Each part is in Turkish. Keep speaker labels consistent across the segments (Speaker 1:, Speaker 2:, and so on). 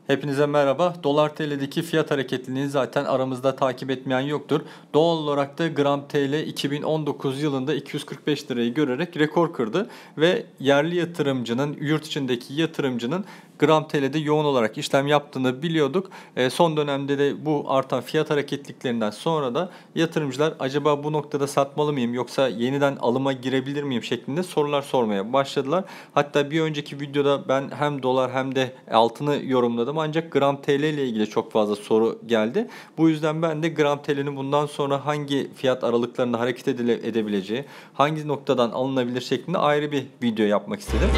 Speaker 1: Hepinize merhaba. Dolar TL'deki fiyat hareketliliğini zaten aramızda takip etmeyen yoktur. Doğal olarak da gram TL 2019 yılında 245 lirayı görerek rekor kırdı ve yerli yatırımcının, yurt içindeki yatırımcının gram TL'de yoğun olarak işlem yaptığını biliyorduk. Son dönemde de bu artan fiyat hareketliliklerinden sonra da yatırımcılar acaba bu noktada satmalı mıyım yoksa yeniden alıma girebilir miyim şeklinde sorular sormaya başladılar. Hatta bir önceki videoda ben hem dolar hem de altını yorumladım ancak gram TL ile ilgili çok fazla soru geldi. Bu yüzden ben de gram TL'nin bundan sonra hangi fiyat aralıklarında hareket edebileceği, hangi noktadan alınabilir şeklinde ayrı bir video yapmak istedim.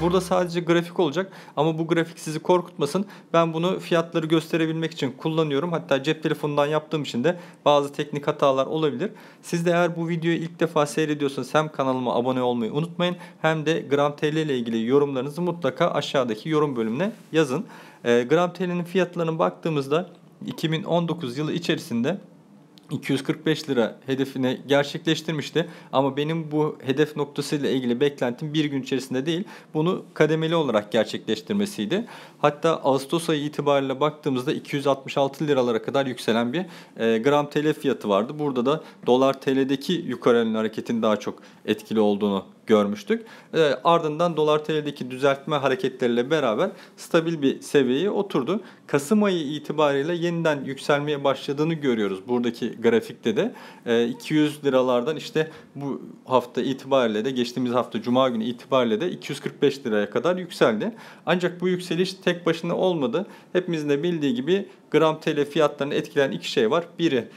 Speaker 1: Burada sadece grafik olacak ama bu grafik sizi korkutmasın. Ben bunu fiyatları gösterebilmek için kullanıyorum. Hatta cep telefonundan yaptığım için de bazı teknik hatalar olabilir. Siz de eğer bu videoyu ilk defa seyrediyorsanız hem kanalıma abone olmayı unutmayın hem de gram TL ile ilgili yorumlarınızı mutlaka aşağıdaki yorum bölümüne yazın. Gram TL'nin fiyatlarına baktığımızda 2019 yılı içerisinde 245 lira hedefini gerçekleştirmişti. Ama benim bu hedef noktasıyla ilgili beklentim bir gün içerisinde değil, bunu kademeli olarak gerçekleştirmesiydi. Hatta Ağustos ayı itibariyle baktığımızda 266 liralara kadar yükselen bir gram TL fiyatı vardı. Burada da dolar TL'deki yukarı yönlü hareketin daha çok etkili olduğunu görmüştük. Ardından dolar TL'deki düzeltme hareketleriyle beraber stabil bir seviyeye oturdu. Kasım ayı itibariyle yeniden yükselmeye başladığını görüyoruz. Buradaki grafikte de 200 liralardan işte bu hafta itibariyle de geçtiğimiz hafta Cuma günü itibariyle de 245 liraya kadar yükseldi. Ancak bu yükseliş tek başına olmadı. Hepimizin de bildiği gibi gram TL fiyatlarını etkileyen iki şey var. Biri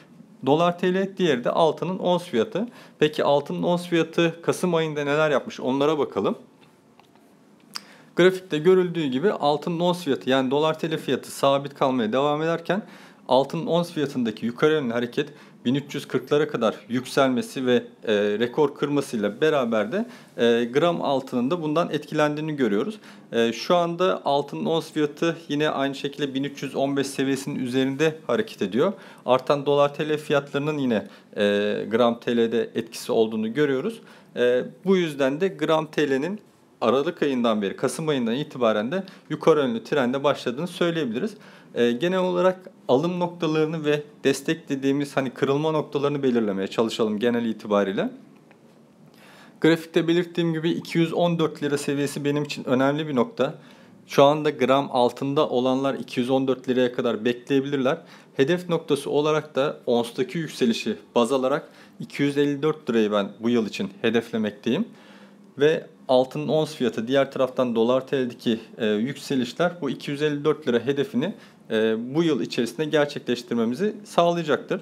Speaker 1: dolar TL, diğeri de altının ons fiyatı. Peki altının ons fiyatı Kasım ayında neler yapmış onlara bakalım. Grafikte görüldüğü gibi altının ons fiyatı yani dolar TL fiyatı sabit kalmaya devam ederken altının ons fiyatındaki yukarı yönlü hareket 1340'lara kadar yükselmesi ve rekor kırmasıyla beraber de gram altının da bundan etkilendiğini görüyoruz. Şu anda altının ons fiyatı yine aynı şekilde 1315 seviyesinin üzerinde hareket ediyor. Artan dolar TL fiyatlarının yine gram TL'de etkisi olduğunu görüyoruz. Bu yüzden de gram TL'nin Aralık ayından beri, Kasım ayından itibaren de yukarı yönlü trende başladığını söyleyebiliriz. Genel olarak alım noktalarını ve destek dediğimiz hani kırılma noktalarını belirlemeye çalışalım genel itibariyle. Grafikte belirttiğim gibi 214 lira seviyesi benim için önemli bir nokta. Şu anda gram altında olanlar 214 liraya kadar bekleyebilirler. Hedef noktası olarak da onstaki yükselişi baz alarak 254 lirayı ben bu yıl için hedeflemekteyim. Ve altının ons fiyatı diğer taraftan dolar TL'deki yükselişler bu 254 lira hedefini bu yıl içerisinde gerçekleştirmemizi sağlayacaktır.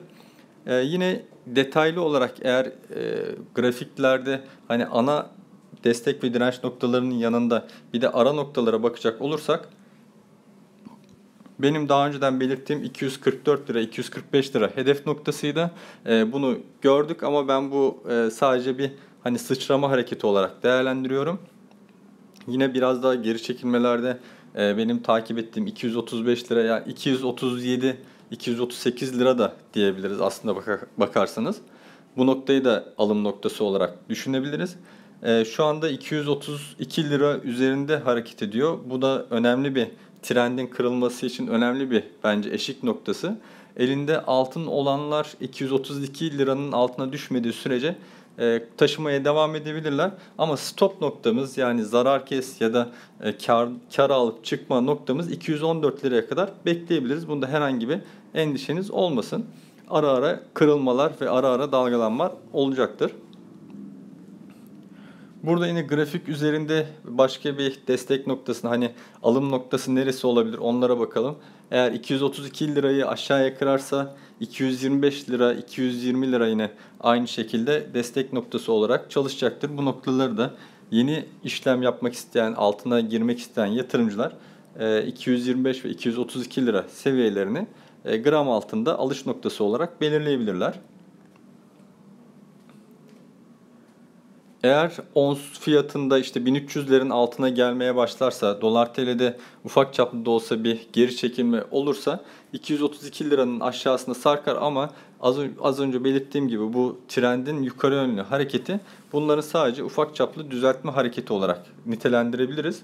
Speaker 1: Yine detaylı olarak eğer grafiklerde hani ana destek ve direnç noktalarının yanında bir de ara noktalara bakacak olursak benim daha önceden belirttiğim 244 lira, 245 lira hedef noktasıydı. Bunu gördük ama ben bu sadece bir hani sıçrama hareketi olarak değerlendiriyorum. Yine biraz daha geri çekilmelerde benim takip ettiğim 235 lira yani 237, 238 lira da diyebiliriz aslında bakarsanız. Bu noktayı da alım noktası olarak düşünebiliriz. Şu anda 232 lira üzerinde hareket ediyor. Bu da önemli bir trendin kırılması için önemli bir bence eşik noktası. Elinde altın olanlar 232 liranın altına düşmediği sürece taşımaya devam edebilirler. Ama stop noktamız yani zarar kes ya da kar alıp çıkma noktamız 214 liraya kadar bekleyebiliriz. Bunda herhangi bir endişeniz olmasın. Ara ara kırılmalar ve ara ara dalgalanmalar olacaktır. Burada yine grafik üzerinde başka bir destek noktasına hani alım noktası neresi olabilir onlara bakalım. Eğer 232 lirayı aşağıya kırarsa 225 lira, 220 lira yine aynı şekilde destek noktası olarak çalışacaktır. Bu noktaları da yeni işlem yapmak isteyen, altına girmek isteyen yatırımcılar 225 ve 232 lira seviyelerini gram altında alış noktası olarak belirleyebilirler. Eğer ons fiyatında işte 1300'lerin altına gelmeye başlarsa, dolar TL'de ufak çaplı da olsa bir geri çekilme olursa 232 liranın aşağısına sarkar ama az önce belirttiğim gibi bu trendin yukarı yönlü hareketi bunların sadece ufak çaplı düzeltme hareketi olarak nitelendirebiliriz.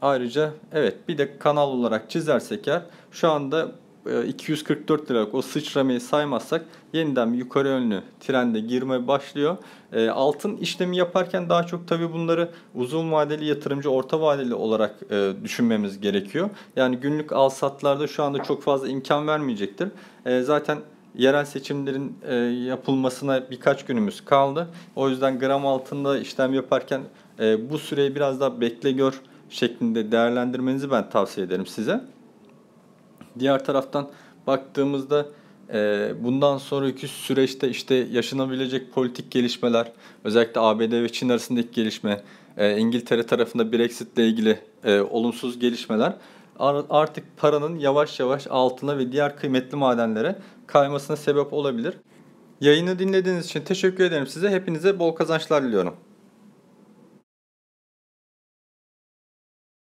Speaker 1: Ayrıca evet bir de kanal olarak çizersek eğer şu anda 244 liralık o sıçramayı saymazsak yeniden bir yukarı yönlü trende girmeye başlıyor. Altın işlemi yaparken daha çok tabii bunları uzun vadeli yatırımcı, orta vadeli olarak düşünmemiz gerekiyor. Yani günlük al-satlarda şu anda çok fazla imkan vermeyecektir. Zaten yerel seçimlerin yapılmasına birkaç günümüz kaldı. O yüzden gram altında işlem yaparken bu süreyi biraz daha bekle gör şeklinde değerlendirmenizi ben tavsiye ederim size. Diğer taraftan baktığımızda bundan sonraki süreçte işte yaşanabilecek politik gelişmeler, özellikle ABD ve Çin arasındaki gelişme, İngiltere tarafında Brexit ile ilgili olumsuz gelişmeler artık paranın yavaş yavaş altına ve diğer kıymetli madenlere kaymasına sebep olabilir. Yayını dinlediğiniz için teşekkür ederim size. Hepinize bol kazançlar diliyorum.